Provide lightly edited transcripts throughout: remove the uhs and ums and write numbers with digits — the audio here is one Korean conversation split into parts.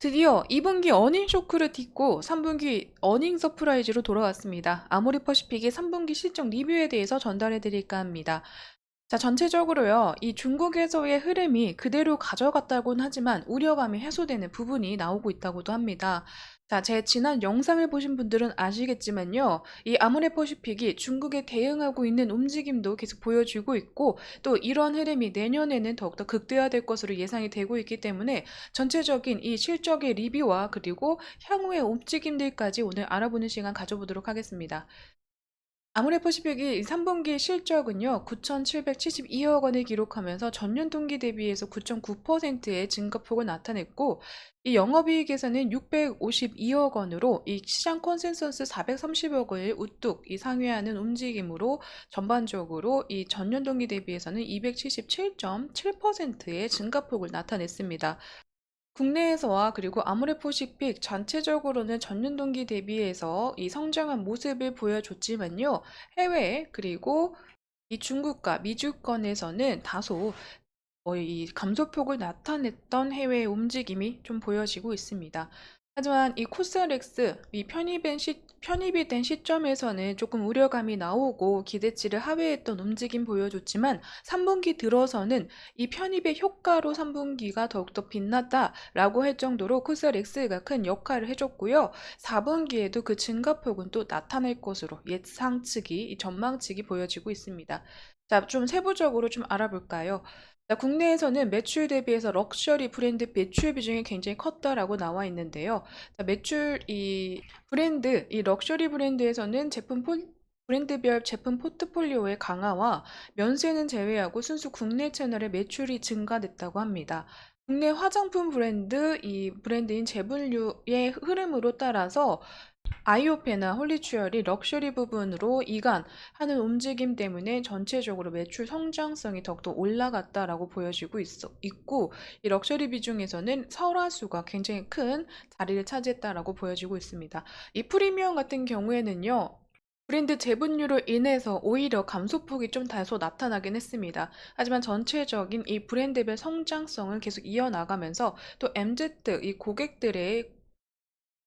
드디어 2분기 어닝 쇼크를 딛고 3분기 어닝 서프라이즈로 돌아왔습니다. 아모레퍼시픽의 3분기 실적 리뷰에 대해서 전달해 드릴까 합니다. 자, 전체적으로요, 이 중국에서의 흐름이 그대로 가져갔다고는 하지만 우려감이 해소되는 부분이 나오고 있다고도 합니다. 자, 제 지난 영상을 보신 분들은 아시겠지만요, 이 아모레퍼시픽이 중국에 대응하고 있는 움직임도 계속 보여주고 있고, 또 이런 흐름이 내년에는 더욱더 극대화될 것으로 예상이 되고 있기 때문에 전체적인 이 실적의 리뷰와 그리고 향후의 움직임들까지 오늘 알아보는 시간 가져보도록 하겠습니다. 아모레퍼시픽이 3분기 실적은요, 9,772억 원을 기록하면서 전년 동기 대비해서 9.9%의 증가폭을 나타냈고, 이 영업이익에서는 652억 원으로 이 시장 컨센서스 430억 원을 우뚝 상회하는 움직임으로 전반적으로 이 전년 동기 대비해서는 277.7%의 증가폭을 나타냈습니다. 국내에서와 그리고 아모레퍼시픽 전체적으로는 전년 동기 대비해서 이 성장한 모습을 보여줬지만요. 해외 그리고 이 중국과 미주권에서는 다소 이 감소폭을 나타냈던 해외의 움직임이 좀 보여지고 있습니다. 하지만 이 코스닥스 편입이 된 시점에서는 조금 우려감이 나오고 기대치를 하회했던 움직임 보여줬지만 3분기 들어서는 이 편입의 효과로 3분기가 더욱더 빛났다라고 할 정도로 코스닥스가 큰 역할을 해줬고요. 4분기에도 그 증가폭은 또 나타날 것으로 예상치기, 전망치기 보여지고 있습니다. 자, 좀 세부적으로 좀 알아볼까요? 자, 국내에서는 매출 대비해서 럭셔리 브랜드 매출 비중이 굉장히 컸다라고 나와 있는데요. 자, 이 럭셔리 브랜드에서는 브랜드별 제품 포트폴리오의 강화와 면세는 제외하고 순수 국내 채널의 매출이 증가됐다고 합니다. 국내 화장품 이 브랜드인 제분류의 흐름으로 따라서 아이오페나 홀리추얼이 럭셔리 부분으로 이간하는 움직임 때문에 전체적으로 매출 성장성이 더욱더 올라갔다라고 보여지고 있고, 이 럭셔리 비중에서는 설화수가 굉장히 큰 자리를 차지했다라고 보여지고 있습니다. 이 프리미엄 같은 경우에는요, 브랜드 재분류로 인해서 오히려 감소폭이 좀 다소 나타나긴 했습니다. 하지만 전체적인 이 브랜드별 성장성을 계속 이어나가면서 또 MZ, 이 고객들의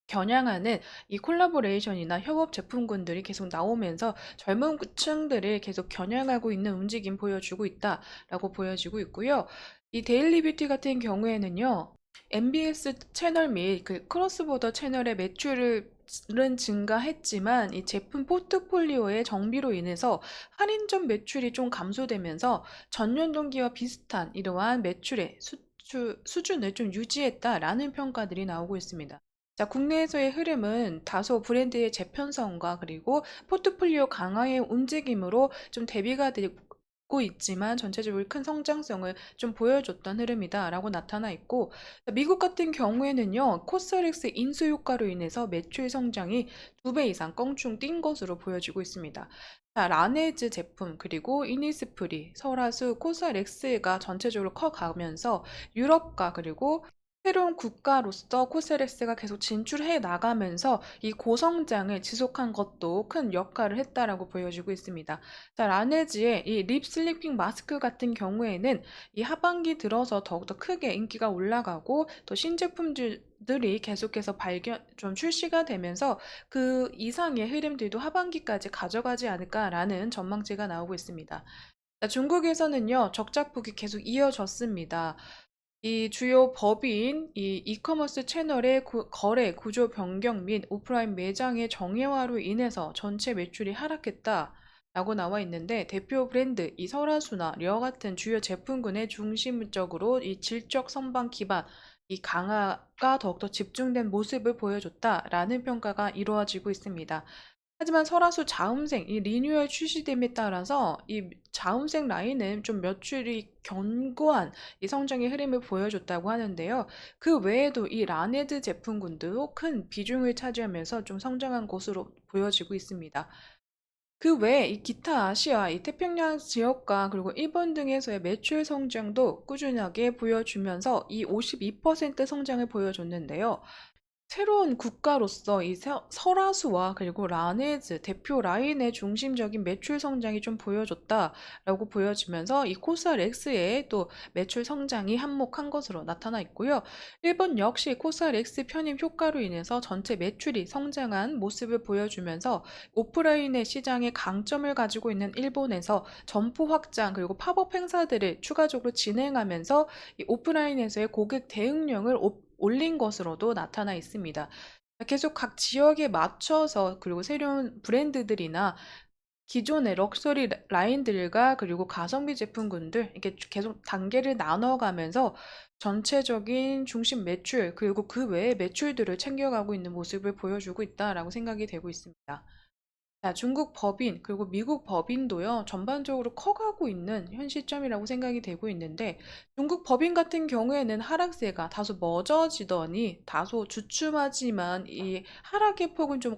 겨냥하는 이 콜라보레이션이나 협업 제품군들이 계속 나오면서 젊은 층들을 계속 겨냥하고 있는 움직임 보여주고 있다라고 보여지고 있고요. 이 데일리 뷰티 같은 경우에는요, MBS 채널 및 그 크로스보더 채널의 매출을 은 증가했지만 이 제품 포트폴리오의 정비로 인해서 할인점 매출이 좀 감소되면서 전년 동기와 비슷한 이러한 매출의 수준을 좀 유지했다라는 평가들이 나오고 있습니다. 자, 국내에서의 흐름은 다소 브랜드의 재편성과 그리고 포트폴리오 강화의 움직임으로 좀 대비가 되고 있지만 전체적으로 큰 성장성을 좀 보여줬던 흐름이다라고 나타나 있고, 미국 같은 경우에는요, 코스닥스 인수 효과로 인해서 매출 성장이 2배 이상 껑충 뛴 것으로 보여지고 있습니다. 자, 라네즈 제품 그리고 이니스프리, 설화수, 코스닥스가 전체적으로 커가면서 유럽과 그리고 새로운 국가로서 코스닥스가 계속 진출해 나가면서 이 고성장을 지속한 것도 큰 역할을 했다라고 보여지고 있습니다. 자, 라네즈의 이 립 슬리핑 마스크 같은 경우에는 이 하반기 들어서 더욱더 크게 인기가 올라가고 또 신제품들이 계속해서 좀 출시가 되면서 그 이상의 흐름들도 하반기까지 가져가지 않을까라는 전망치가 나오고 있습니다. 자, 중국에서는요, 적자폭이 계속 이어졌습니다. 이 주요 법인 이 이커머스 채널의 거래 구조 변경 및 오프라인 매장의 정예화로 인해서 전체 매출이 하락했다라고 나와 있는데, 대표 브랜드 이 설화수나 려 같은 주요 제품군의 중심적으로 이 질적 선방 기반 이 강화가 더욱더 집중된 모습을 보여줬다라는 평가가 이루어지고 있습니다. 하지만 설화수 자음색 이 리뉴얼 출시됨에 따라서 이 자음색 라인은 좀 매출이 견고한 이 성장의 흐름을 보여줬다고 하는데요. 그 외에도 이 라네드 제품군도 큰 비중을 차지하면서 좀 성장한 것으로 보여지고 있습니다. 그 외에 이 기타 아시아, 이 태평양 지역과 그리고 일본 등에서의 매출 성장도 꾸준하게 보여주면서 이 52% 성장을 보여줬는데요. 새로운 국가로서 이 설화수와 그리고 라네즈 대표 라인의 중심적인 매출 성장이 좀 보여줬다라고 보여지면서 이 코스알엑스의 또 매출 성장이 한몫한 것으로 나타나 있고요. 일본 역시 코스알엑스 편입 효과로 인해서 전체 매출이 성장한 모습을 보여주면서 오프라인의 시장에 강점을 가지고 있는 일본에서 점포 확장 그리고 팝업 행사들을 추가적으로 진행하면서 이 오프라인에서의 고객 대응력을 올린 것으로도 나타나 있습니다. 계속 각 지역에 맞춰서 그리고 새로운 브랜드들이나 기존의 럭셔리 라인들과 그리고 가성비 제품군들 이렇게 계속 단계를 나눠가면서 전체적인 중심 매출 그리고 그 외의 매출들을 챙겨가고 있는 모습을 보여주고 있다라고 생각이 되고 있습니다. 자, 중국 법인 그리고 미국 법인도요, 전반적으로 커가고 있는 현 시점이라고 생각이 되고 있는데, 중국 법인 같은 경우에는 하락세가 다소 멎어지더니 다소 주춤하지만 이 하락의 폭은 좀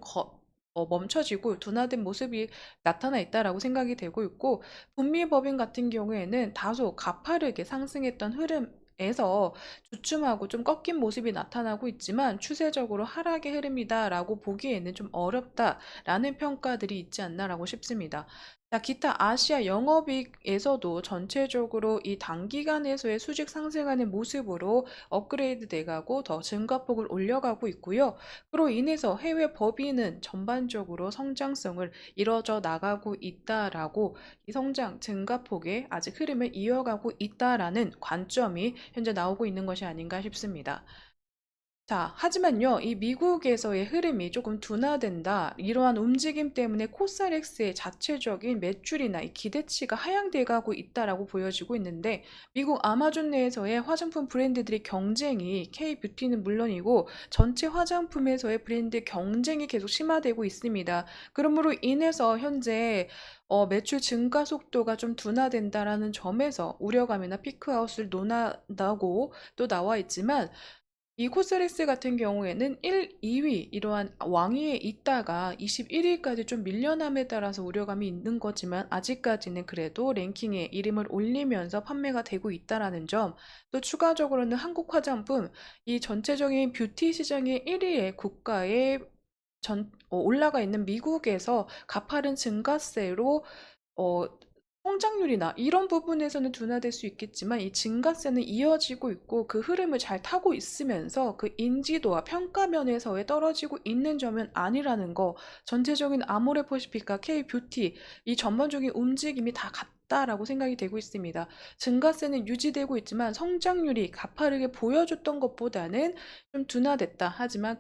멈춰지고 둔화된 모습이 나타나 있다라고 생각이 되고 있고, 북미 법인 같은 경우에는 다소 가파르게 상승했던 흐름에서 주춤하고 좀 꺾인 모습이 나타나고 있지만 추세적으로 하락의 흐름이다라고 보기에는 좀 어렵다라는 평가들이 있지 않나라고 싶습니다. 자, 기타 아시아 영업이익에서도 전체적으로 이 단기간에서의 수직 상승하는 모습으로 업그레이드 돼가고 더 증가폭을 올려가고 있고요. 그로 인해서 해외 법인은 전반적으로 성장성을 이뤄져 나가고 있다라고 이 성장 증가폭의 아직 흐름을 이어가고 있다라는 관점이 현재 나오고 있는 것이 아닌가 싶습니다. 자, 하지만요, 이 미국에서의 흐름이 조금 둔화된다. 이러한 움직임 때문에 코스닥스의 자체적인 매출이나 이 기대치가 하향돼 가고 있다라고 보여지고 있는데, 미국 아마존 내에서의 화장품 브랜드들의 경쟁이 K뷰티는 물론이고 전체 화장품에서의 브랜드 경쟁이 계속 심화되고 있습니다. 그러므로 인해서 현재 매출 증가 속도가 좀 둔화된다라는 점에서 우려감이나 피크아웃을 논한다고 또 나와 있지만, 이 코스렉스 같은 경우에는 1, 2위 이러한 왕위에 있다가 21위까지 좀 밀려남에 따라서 우려감이 있는 거지만 아직까지는 그래도 랭킹에 이름을 올리면서 판매가 되고 있다라는 점, 또 추가적으로는 한국 화장품 이 전체적인 뷰티 시장의 1위의 국가에 올라가 있는 미국에서 가파른 증가세로 어, 성장률이나 이런 부분에서는 둔화될 수 있겠지만 이 증가세는 이어지고 있고 그 흐름을 잘 타고 있으면서 그 인지도와 평가 면에서의 떨어지고 있는 점은 아니라는 거, 전체적인 아모레퍼시픽과 K뷰티 이 전반적인 움직임이 다 같다라고 생각이 되고 있습니다. 증가세는 유지되고 있지만 성장률이 가파르게 보여줬던 것보다는 좀 둔화됐다. 하지만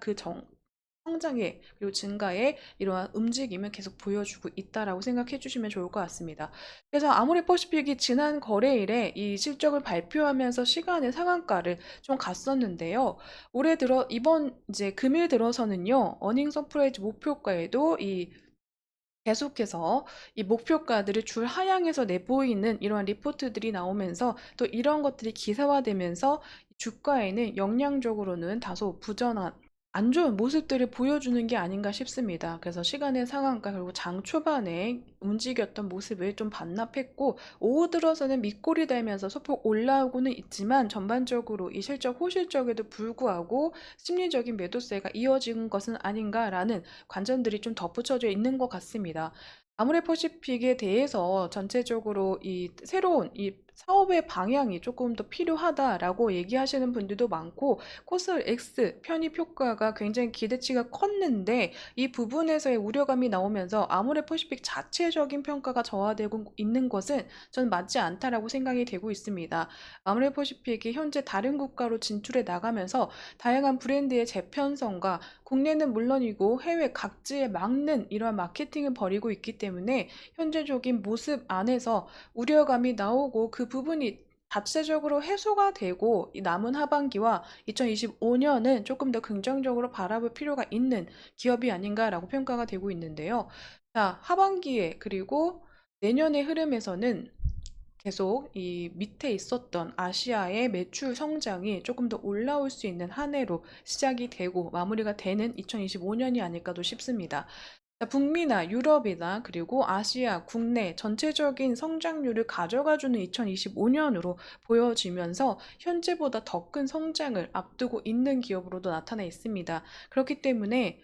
성장에 그리고 증가에 이러한 움직임을 계속 보여주고 있다라고 생각해 주시면 좋을 것 같습니다. 그래서 아모레퍼시픽이 지난 거래일에 이 실적을 발표하면서 시간의 상한가를 좀 갔었는데요. 올해 들어 이번 이제 금일 들어서는요. 어닝 서프라이즈 목표가에도 이 계속해서 이 목표가들을 줄 하향해서 내보이는 이러한 리포트들이 나오면서 또 이런 것들이 기사화되면서 주가에는 영향적으로는 다소 부전한 안 좋은 모습들을 보여주는 게 아닌가 싶습니다. 그래서 시간의 상한가 그리고 장 초반에 움직였던 모습을 좀 반납했고 오후 들어서는 밑골이 되면서 소폭 올라오고는 있지만 전반적으로 이 실적 호실적에도 불구하고 심리적인 매도세가 이어진 것은 아닌가라는 관점들이 좀 덧붙여져 있는 것 같습니다. 아모레퍼시픽에 대해서 전체적으로 이 새로운 이 사업의 방향이 조금 더 필요하다라고 얘기하시는 분들도 많고 코스닥 X 편입 효과가 굉장히 기대치가 컸는데 이 부분에서의 우려감이 나오면서 아모레퍼시픽 자체적인 평가가 저하되고 있는 것은 저는 맞지 않다라고 생각이 되고 있습니다. 아모레퍼시픽이 현재 다른 국가로 진출해 나가면서 다양한 브랜드의 재편성과 국내는 물론이고 해외 각지에 막는 이러한 마케팅을 벌이고 있기 때문에 현재적인 모습 안에서 우려감이 나오고 그 부분이 자체적으로 해소가 되고 이 남은 하반기와 2025년은 조금 더 긍정적으로 바라볼 필요가 있는 기업이 아닌가라고 평가가 되고 있는데요. 자, 하반기에 그리고 내년의 흐름에서는 계속 이 밑에 있었던 아시아의 매출 성장이 조금 더 올라올 수 있는 한 해로 시작이 되고 마무리가 되는 2025년이 아닐까도 싶습니다. 자, 북미나 유럽이나 그리고 아시아, 국내 전체적인 성장률을 가져가주는 2025년으로 보여지면서 현재보다 더 큰 성장을 앞두고 있는 기업으로도 나타나 있습니다. 그렇기 때문에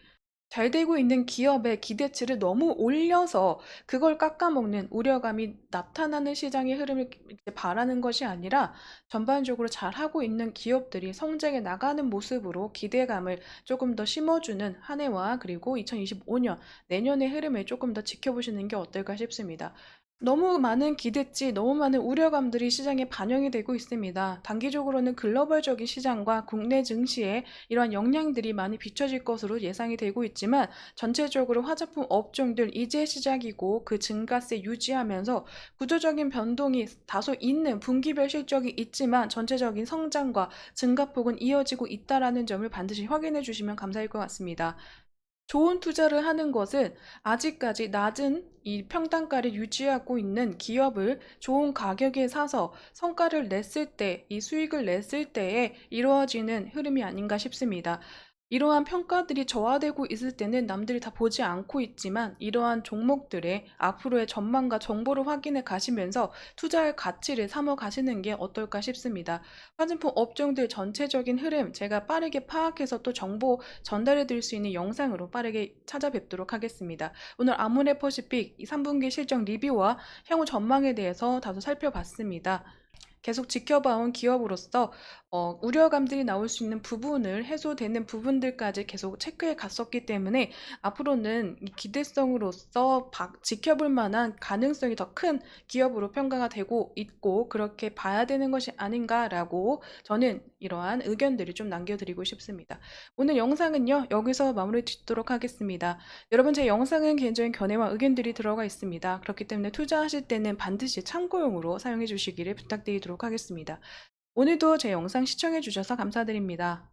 잘 되고 있는 기업의 기대치를 너무 올려서 그걸 깎아먹는 우려감이 나타나는 시장의 흐름을 이제 바라는 것이 아니라 전반적으로 잘하고 있는 기업들이 성장해 나가는 모습으로 기대감을 조금 더 심어주는 한 해와 그리고 2025년 내년의 흐름을 조금 더 지켜보시는 게 어떨까 싶습니다. 너무 많은 기대치, 너무 많은 우려감들이 시장에 반영이 되고 있습니다. 단기적으로는 글로벌적인 시장과 국내 증시에 이러한 영향들이 많이 비춰질 것으로 예상이 되고 있지만 전체적으로 화장품 업종들 이제 시작이고 그 증가세 유지하면서 구조적인 변동이 다소 있는 분기별 실적이 있지만 전체적인 성장과 증가폭은 이어지고 있다라는 점을 반드시 확인해 주시면 감사할 것 같습니다. 좋은 투자를 하는 것은 아직까지 낮은 이 평단가를 유지하고 있는 기업을 좋은 가격에 사서 성과를 냈을 때, 이 수익을 냈을 때에 이루어지는 흐름이 아닌가 싶습니다. 이러한 평가들이 저하되고 있을 때는 남들이 다 보지 않고 있지만 이러한 종목들의 앞으로의 전망과 정보를 확인해 가시면서 투자할 가치를 삼아 가시는 게 어떨까 싶습니다. 화장품 업종들 전체적인 흐름 제가 빠르게 파악해서 또 정보 전달해 드릴 수 있는 영상으로 빠르게 찾아뵙도록 하겠습니다. 오늘 아모레퍼시픽 3분기 실적 리뷰와 향후 전망에 대해서 다소 살펴봤습니다. 계속 지켜봐온 기업으로서 우려감들이 나올 수 있는 부분을 해소되는 부분들까지 계속 체크해 갔었기 때문에 앞으로는 이 기대성으로서 지켜볼 만한 가능성이 더 큰 기업으로 평가가 되고 있고 그렇게 봐야 되는 것이 아닌가라고 저는 이러한 의견들을 좀 남겨드리고 싶습니다. 오늘 영상은요 여기서 마무리 짓도록 하겠습니다. 여러분 제 영상은 개인적인 견해와 의견들이 들어가 있습니다. 그렇기 때문에 투자하실 때는 반드시 참고용으로 사용해 주시기를 부탁드리도록 하겠습니다. 오늘도 제 영상 시청해 주셔서 감사드립니다.